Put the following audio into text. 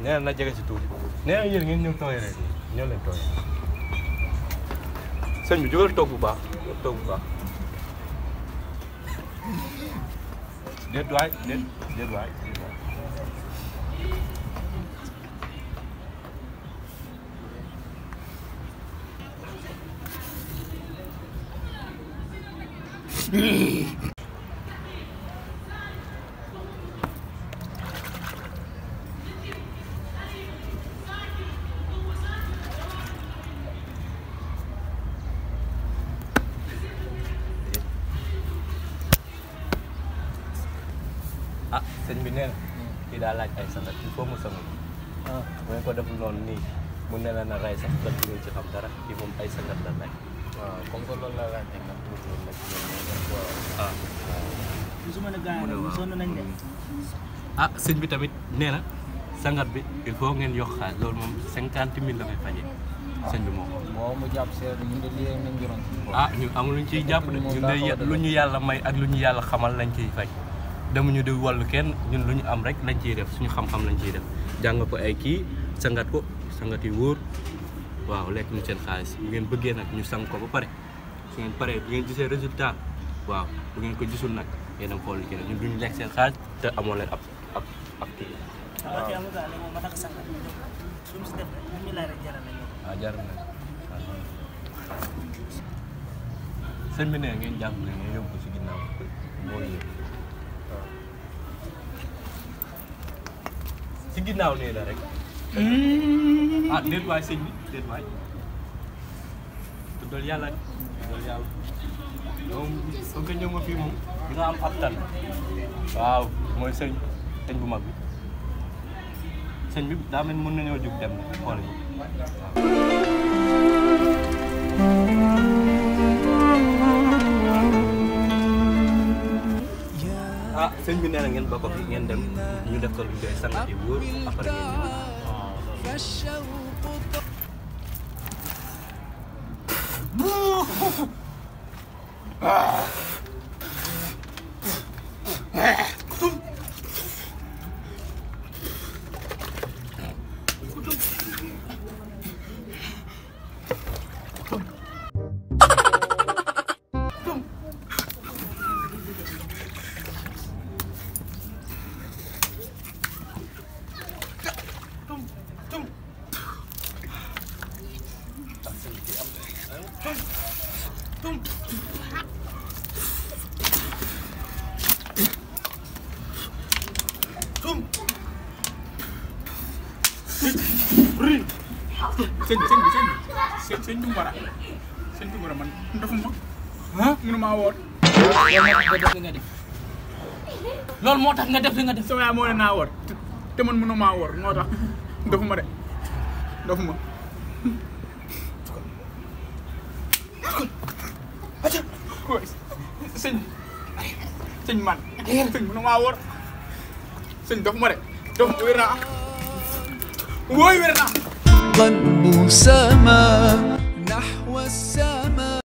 nee na jege si tuuti nee na yéen ngeen ñëw tooy rek ñëw leen tooy sëñ bi jógal toog bu baax toog bu baax déet waay déet waay ah sëñ bi nee na kii daa laaj ay sangat il faut mu sangu bu ngeen ko deful noonu nii mun na leen a rey sax te du ci xam dara kii moom ay sangat la laaj. waaw comme que loolu la laaj nag gisuma ne gars yi sonn nañ de. ah sëñ bi tamit nee na sangat bi il faut ngeen yokk xaalis loolu moom 50 000 la koy fajee sëñ bi moom. moo mu jàpp seer ñun de lii nañ juróom. ah ñun amul luñ ciy jàpp de ñun de lu ñu yàlla may ak lu ñu yàlla xamal lañ ciy faj demuñu di wàllu kenn ñun lu ñu am rek lañ ciy def suñu xam-xam lañ ciy def jàng ko ay kii sangat ko sangat yi wóor waaw lekk ñu seen xaalis bu ngeen bëggee nag ñu sang ko ba pare su ngeen paree bu ngeen gisee résultat waaw bu ngeen ko gisul nag yéen a xool keneen ñun duñu lekk seen xaalis te amoo leen ab kii. waaw ok amul gars moom ma tax a sangat ñu def su mu si def rek ñu laaj rek jaral nañu. waaw jar na sëñ bi nee ngeen jàpp ne ngeen yóbbu ko si ginnaaw moo yëg si ginnaaw nee la rek. ah déet waay sëñ bi déet waay tuddal yàlla moom soo ko ñëw ma fii moom dina am ab tan waaw mooy sëñ bu mag bi sëñ bi daa mel mën nañoo jóg dem xool yi ah sëñ bi nee na ngeen bokk fi ngeen dem ñu def ko lu ñu koy sangat yi wóor après ngeen ñëw. sëñ Tumbara man defuma mënuma woor loolu moo tax nga def li nga def. sama yaay moo ne naa woor te man mënuma woor moo tax defuma de defuma sëñ man sëñ mënuma woor sëñ defuma de defuma wér naa wóoy wér naa قلب سما